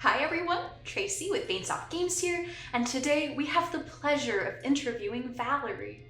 Hi everyone, Tracy with VainSoftGames here, and today we have the pleasure of interviewing Valerie.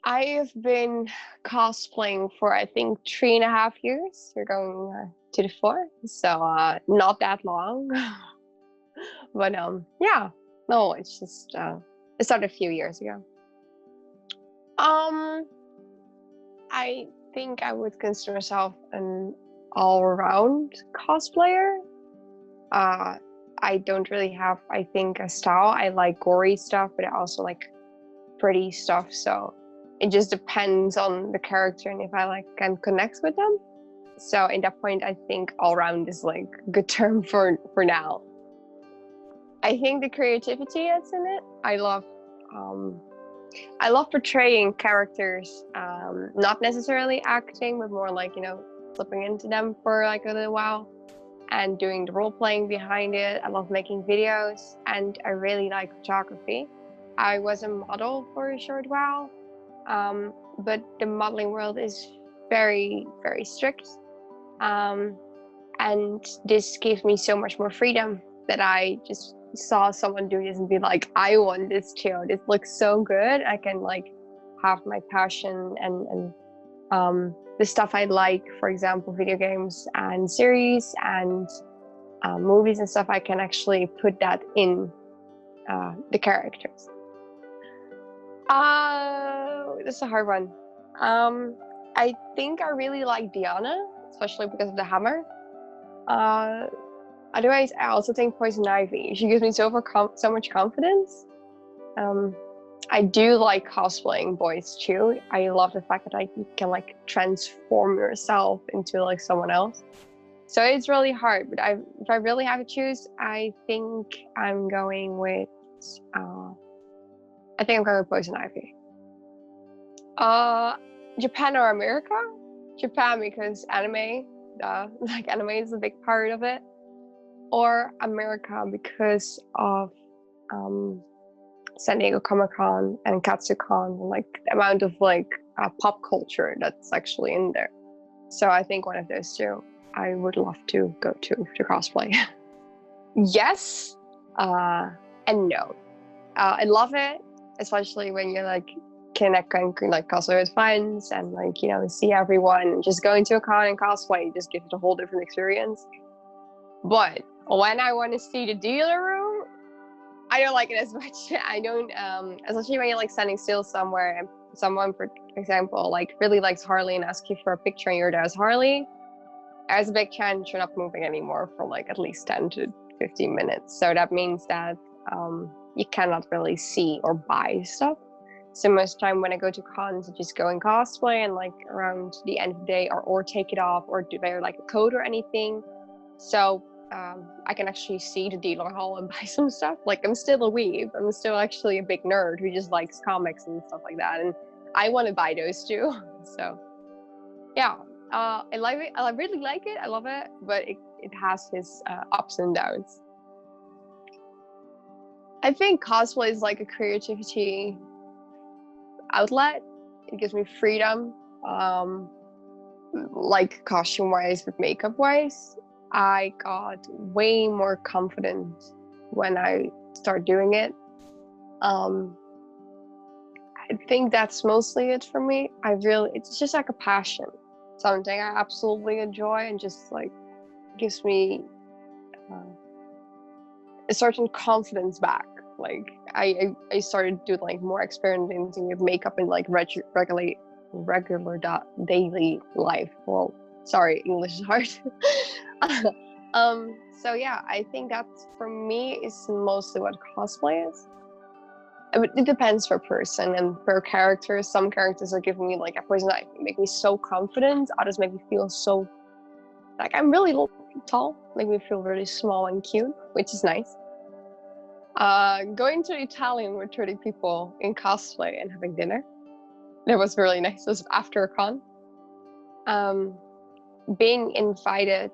I've been cosplaying for I think 3.5 years. We're going to the four, so not that long. But yeah, no, it's just it started a few years ago. Um, I think I would consider myself an all-around cosplayer. Uh, I don't really have, I think, a style. I like gory stuff, but I also like pretty stuff. So it just depends on the character and if I can connect with them. So in that point, I think all round is like a good term for now. I think the creativity that's in it. Um, I love portraying characters, not necessarily acting, but more like slipping into them for like a little while and doing the role playing behind it. I love making videos, and I really like photography. I was a model for a short while, but the modeling world is very, very strict. Um, and this gives me so much more freedom that I just saw someone do this and be like, I want this too. This looks so good. I can like have my passion and the stuff I like, for example, video games and series and movies and stuff. I can actually put that in the characters. This is a hard one. I think I really like Diana, especially because of the hammer. Uh, Otherwise, I also think Poison Ivy. She gives me so much confidence. Um, I do like cosplaying boys too. I love the fact that you can like transform yourself into like someone else. So it's really hard, but if I really have to choose, I'm going with uh, I think I'm going with Poison Ivy. Uh, Japan or America? Japan because anime, like anime is a big part of it. Or America because of San Diego Comic-Con and Katsucon, like the amount of like pop culture that's actually in there. So I think one of those two I would love to go to cosplay. Yes, and no. I love it, especially when you're like connect like cosplay with friends and like see everyone. Just going to a con and cosplay just gives it a whole different experience. But when I want to see the dealer room, I don't like it as much. I don't, especially when you're like standing still somewhere and someone, for example, like really likes Harley and asks you for a picture and you're there as Harley, there's a big chance you're not moving anymore for like at least 10 to 15 minutes. So that means that you cannot really see or buy stuff. So most of the time when I go to cons, I just go in cosplay and like around the end of the day or take it off or do wear like a coat or anything. So I can actually see the dealer hall and buy some stuff. Like I'm still a weeb. I'm still actually a big nerd who just likes comics and stuff like that. And I want to buy those too. So yeah, I like it. I really like it. I love it. But it has its ups and downs. I think cosplay is like a creativity outlet. It gives me freedom. Like costume wise, but makeup wise, I got way more confident when I started doing it. Um, I think that's mostly it for me. It's just like a passion, something I absolutely enjoy, and just like gives me uh, a certain confidence back. Like I started doing like more experimenting with makeup in like regular daily life. Well, sorry, English is hard. So yeah, I think that for me is mostly what cosplay is. It depends per person and per character. Some characters are giving me like a poison that make me so confident. Others make me feel so like I'm really tall, make me feel really small and cute, which is nice. Going to Italian with 30 people in cosplay and having dinner. That was really nice. It was after a con. Being invited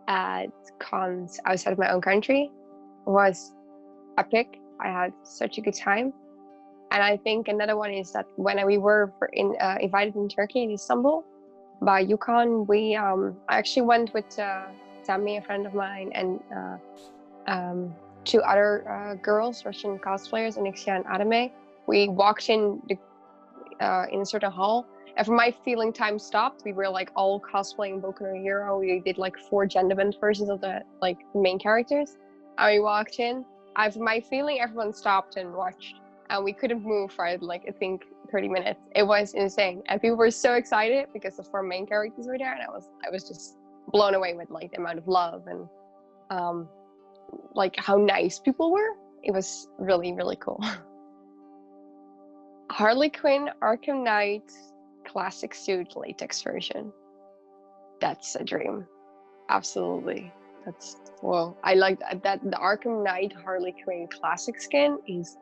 at cons outside of my own country was epic. I had such a good time. And I think another one is that when we were invited in Turkey, in Istanbul, by Yukon, I actually went with Sammy, a friend of mine, and two other girls, Russian cosplayers, Anixia and Adame. We walked in in a certain hall, and for my feeling, time stopped. We were like all cosplaying Boku no Hero. We did like 4 gender-bent versions of the like main characters, and we walked in. For my feeling, everyone stopped and watched. And we couldn't move for like I think 30 minutes. It was insane, and people were so excited because the 4 main characters were there, and I was just blown away with like the amount of love and like how nice people were. It was really, really cool. Harley Quinn Arkham Knight classic suit latex version. That's a dream. Absolutely. That's I like that the Arkham Knight Harley Quinn classic skin is.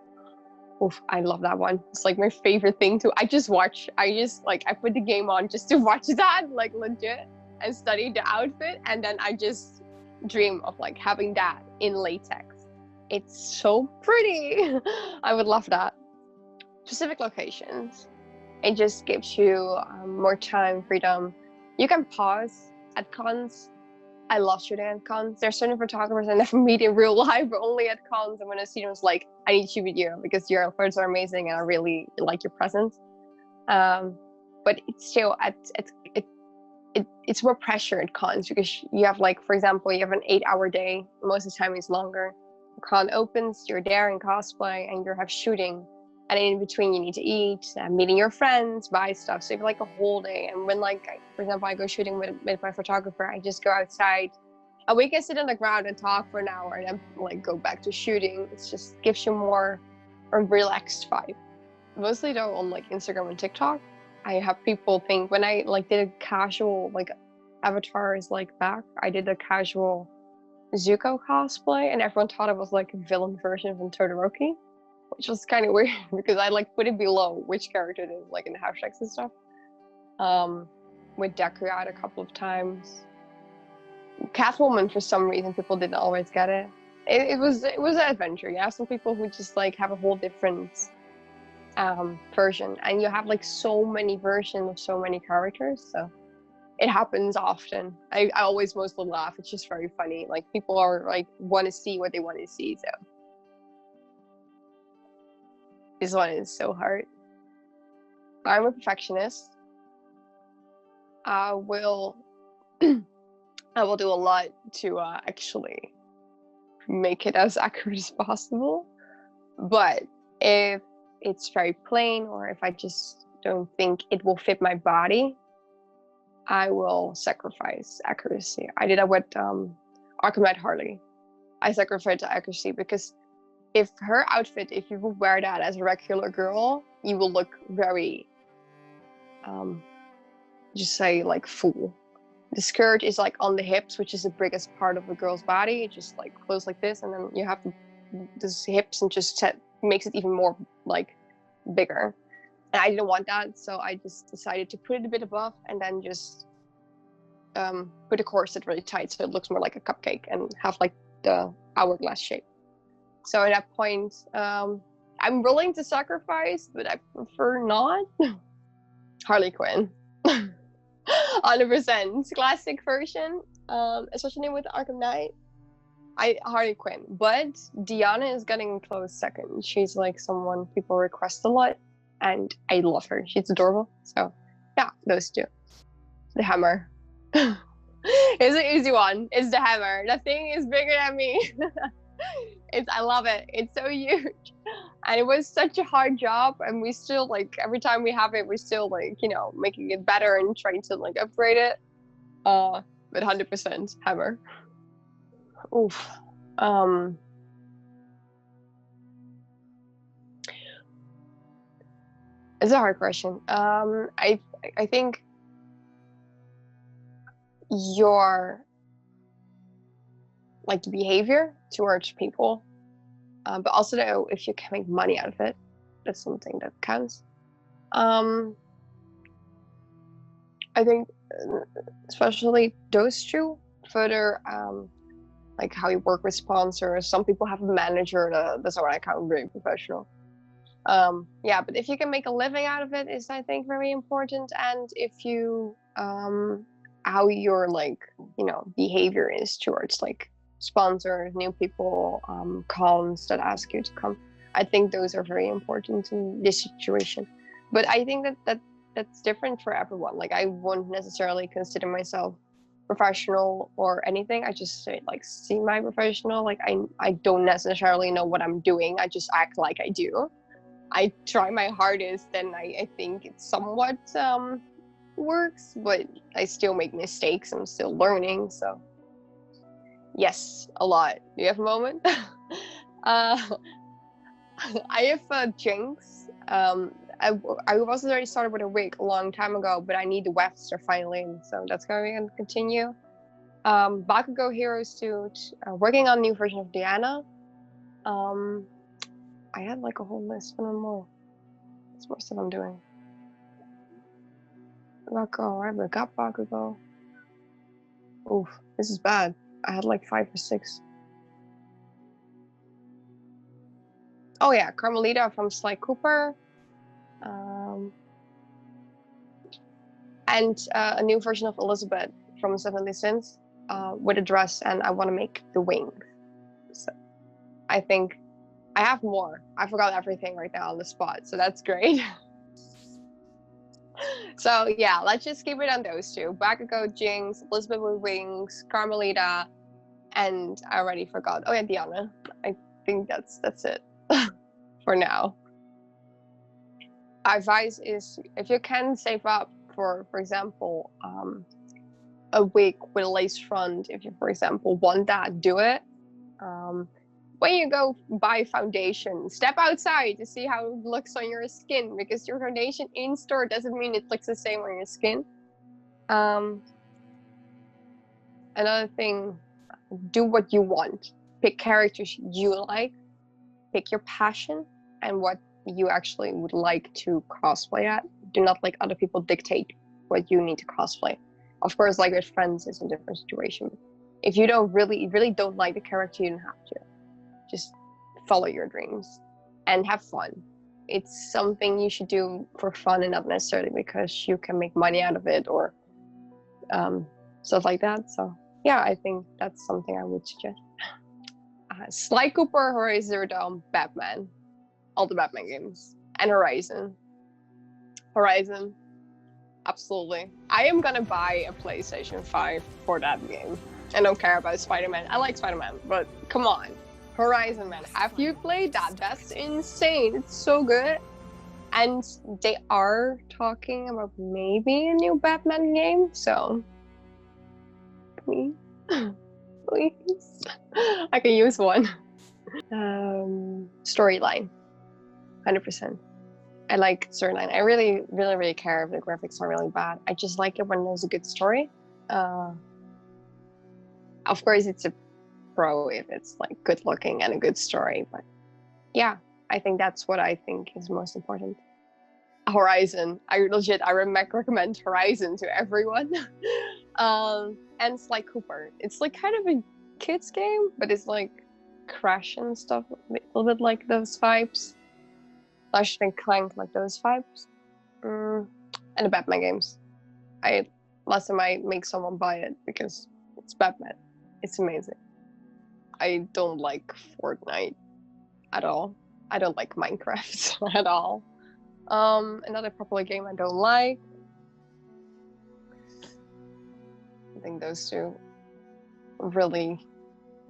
Oof, I love that one. It's like my favorite thing to. I just I put the game on just to watch that, like legit, and study the outfit, and then I just dream of like having that in latex. It's so pretty. I would love that. Specific locations. It just gives you more time, freedom. You can pause at cons. I love shooting at cons. There's certain photographers I never meet in real life, but only at cons. And when I see them, it's like, I need to shoot with you because your photos are amazing and I really like your presence. But it's still it's more pressure at cons because you have like, for example, you have an 8-hour day. Most of the time it's longer. The con opens, you're there in cosplay, and you have shooting. And in between, you need to eat, meeting your friends, buy stuff. So you have like a whole day. And when like, for example, I go shooting with my photographer, I just go outside and we can sit on the ground and talk for an hour and then like go back to shooting. It just gives you more a relaxed vibe. Mostly though on like Instagram and TikTok, I have people think when I like did a casual like avatars like back, I did a casual Zuko cosplay and everyone thought it was like a villain version from Todoroki. Which was kind of weird because I like put it below which character it is, like in the hashtags and stuff. With Deku out a couple of times. Catwoman, for some reason, people didn't always get it. It was an adventure. You have some people who just like have a whole different version, and you have like so many versions of so many characters. So it happens often. I always mostly laugh. It's just very funny. Like people are like want to see what they want to see. So. This one is so hard. I'm a perfectionist. I will do a lot to actually make it as accurate as possible. But if it's very plain or if I just don't think it will fit my body, I will sacrifice accuracy. I did that with Arkham Knight Harley. I sacrificed accuracy because if her outfit, if you would wear that as a regular girl, you will look very, just say like full. The skirt is like on the hips, which is the biggest part of a girl's body. It just like close like this, and then you have these hips and just makes it even more like bigger. And I didn't want that, so I just decided to put it a bit above and then just put the corset really tight so it looks more like a cupcake and have like the hourglass shape. So at that point, I'm willing to sacrifice, but I prefer not. Harley Quinn. 100%. Classic version, especially with Arkham Knight. Harley Quinn. But Diana is getting close second. She's like someone people request a lot, and I love her. She's adorable. So yeah, those two. The hammer. It's an easy one. It's the hammer. That thing is bigger than me. I love it. It's so huge. And it was such a hard job, and we still like every time we have it, we're still like, you know, making it better and trying to like upgrade it. But 100% hammer. Oof. It's a hard question. I think your like the behavior towards people, but also though if you can make money out of it, that's something that counts. I think especially those two further like how you work with sponsors. Some people have a manager. That's what I count very professional. Yeah, but if you can make a living out of it is, I think, very important. And if you how your like behavior is towards like sponsors, new people, cons that ask you to come, I think those are very important in this situation. But I think that's different for everyone. Like, I won't necessarily consider myself professional or anything. I just say like semi-professional. Like, I don't necessarily know what I'm doing. I just act like I do. I try my hardest, and I think it somewhat works, but I still make mistakes. I'm still learning. So yes, a lot. Do you have a moment? I have Jinx. I was already started with a wig a long time ago, but I need the wefts to finally in, so that's going to continue. Bakugo Hero Suit, working on a new version of Diana. I had like a whole list, but no more. That's more stuff I'm doing. Bakugo, I haven't got Bakugo. Oof, this is bad. I had like 5 or 6. Oh yeah, Carmelita from Sly Cooper. And a new version of Elizabeth from 70 Sins with a dress, and I want to make the wings. So I think I have more. I forgot everything right now on the spot, so that's great. So yeah, let's just keep it on those 2. Bakugo, Jinx, Elizabeth with wings, Carmelita, and I already forgot. Oh yeah, Diana. I think that's it for now. Advice is, if you can save up for example, a wig with a lace front, if you, for example, want that, do it. When you go buy foundation, step outside to see how it looks on your skin, because your foundation in store doesn't mean it looks the same on your skin. Another thing, do what you want. Pick characters you like, pick your passion and what you actually would like to cosplay at. Do not let other people dictate what you need to cosplay. Of course, like with friends, it's a different situation. If you don't really don't like the character, you don't have to. Just follow your dreams and have fun. It's something you should do for fun and not necessarily because you can make money out of it or stuff like that. So yeah, I think that's something I would suggest. Sly Cooper, Horizon Zero Dawn, Batman. All the Batman games. And Horizon. Horizon. Absolutely. I am gonna buy a PlayStation 5 for that game. I don't care about Spider-Man. I like Spider-Man, but come on. Horizon, man. Have you played that? That's insane. It's so good. And they are talking about maybe a new Batman game, so please. Please. I can use one. Storyline. 100%. I like storyline. I really care if the graphics are really bad. I just like it when there's a good story. Of course, it's a pro if it's like good looking and a good story. But yeah, I think that's what I think is most important. Horizon. I recommend Horizon to everyone. And Sly Cooper. It's like kind of a kids game, but it's like Crash and stuff, a little bit like those vibes. Clash and Clank, like those vibes. And the Batman games. Last time I make someone buy it because it's Batman. It's amazing. I don't like Fortnite at all. I don't like Minecraft at all. Another popular game I don't like. I think those 2 really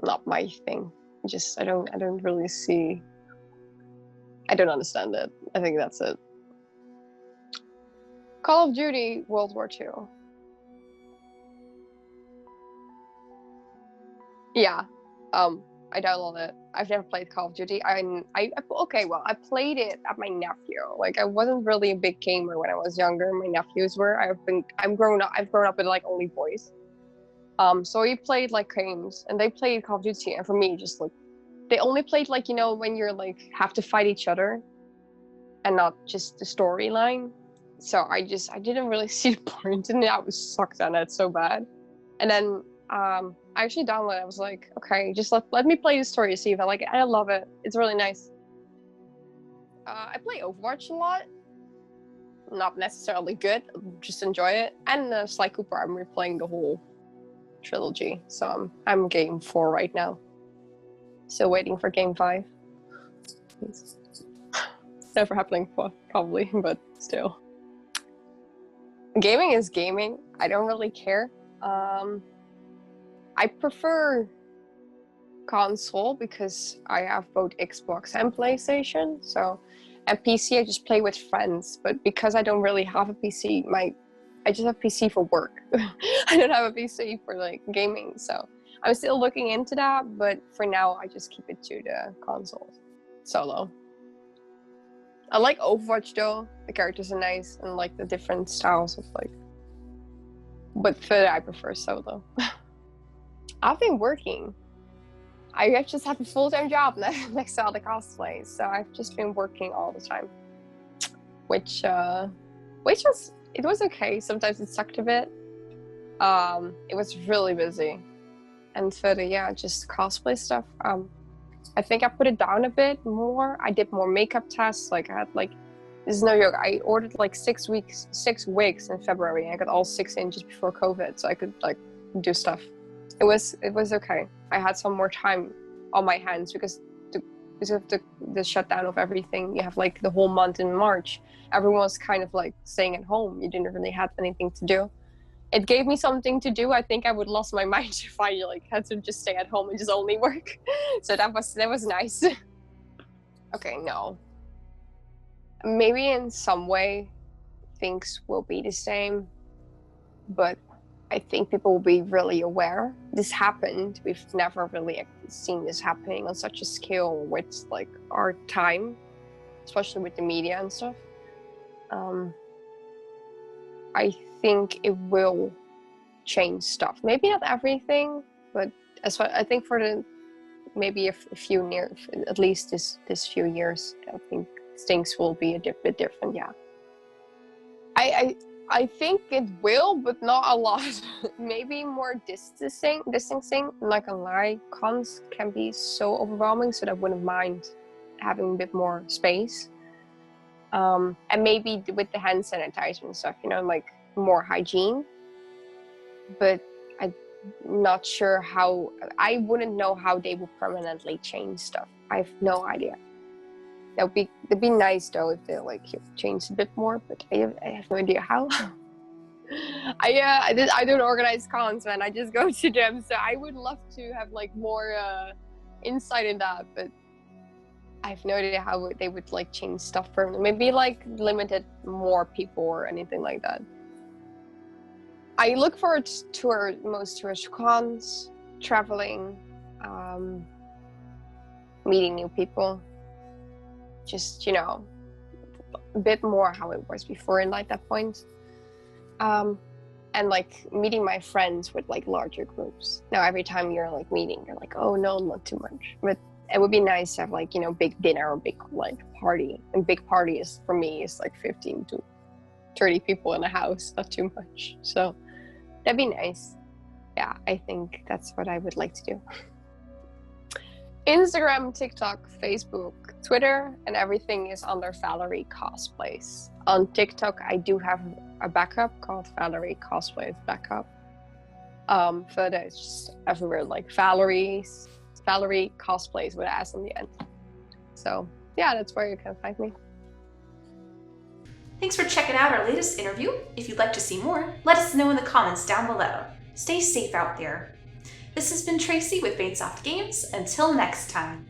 not my thing. I don't really see. I don't understand it. I think that's it. Call of Duty World War II. Yeah. I downloaded it. I've never played Call of Duty. I played it at my nephew. Like, I wasn't really a big gamer when I was younger. My nephews were. I've grown up with like only boys. So we played like games, and they played Call of Duty, and for me, just like they only played like when you're like have to fight each other, and not just the storyline. So I didn't really see the point in it. I was sucked on it so bad. And then I actually downloaded it. I was like, okay, just let me play the story, see if I like it. And I love it. It's really nice. I play Overwatch a lot. Not necessarily good, just enjoy it. And Sly Cooper, I'm replaying the whole trilogy. So I'm game 4 right now. Still waiting for game 5. It's never happening, probably, but still. Gaming is gaming. I don't really care. I prefer console because I have both Xbox and PlayStation. So, and PC I just play with friends. But because I don't really have a PC, I just have PC for work. I don't have a PC for like gaming. So I'm still looking into that. But for now, I just keep it to the consoles. Solo. I like Overwatch though. The characters are nice and like the different styles of like. But further, I prefer solo. I've been working. I just have a full-time job next to all the cosplays, so I've just been working all the time, which was okay. Sometimes it sucked a bit. It was really busy, and further, yeah, just cosplay stuff. I think I put it down a bit more. I did more makeup tests. Like I had like, this is no joke. I ordered like 6 wigs in February, and I got all 6 in just before COVID, so I could like do stuff. It was okay. I had some more time on my hands because of the shutdown of everything. You have like the whole month in March. Everyone was kind of like staying at home. You didn't really have anything to do. It gave me something to do. I think I would lost my mind if I like had to just stay at home and just only work. So that was nice. Okay, no. Maybe in some way things will be the same, but I think people will be really aware. This happened. We've never really seen this happening on such a scale with like our time, especially with the media and stuff. I think it will change stuff. Maybe not everything, but as well, I think for the maybe a few at least this few years, I think things will be a bit different. Yeah. I think it will, but not a lot. Maybe more distancing. I'm not gonna lie, cons can be so overwhelming, so that I wouldn't mind having a bit more space. And maybe with the hand sanitizer and stuff, like more hygiene. But I'm not sure how. I wouldn't know how they would permanently change stuff. I have no idea. It'd be nice though if they like change a bit more, but I have no idea how. I don't organize cons, man. I just go to them, so I would love to have like more insight in that, but I have no idea how they would like change stuff permanently. Maybe like limited more people or anything like that. I look forward to most tourist cons, traveling, meeting new people. Just, a bit more how it was before in like that point. And like meeting my friends with like larger groups. Now every time you're like meeting, you're like, oh no, not too much. But it would be nice to have like, big dinner or big like party. And big parties for me is like 15 to 30 people in a house, not too much. So that'd be nice. Yeah, I think that's what I would like to do. Instagram, TikTok, Facebook, Twitter, and everything is under Valerie Cosplays. On TikTok, I do have a backup called Valerie Cosplays Backup. Further, it's just everywhere like Valerie Cosplays with an S on the end. So yeah, that's where you can find me. Thanks for checking out our latest interview. If you'd like to see more, let us know in the comments down below. Stay safe out there. This has been Tracy with VainSoftGames. Until next time.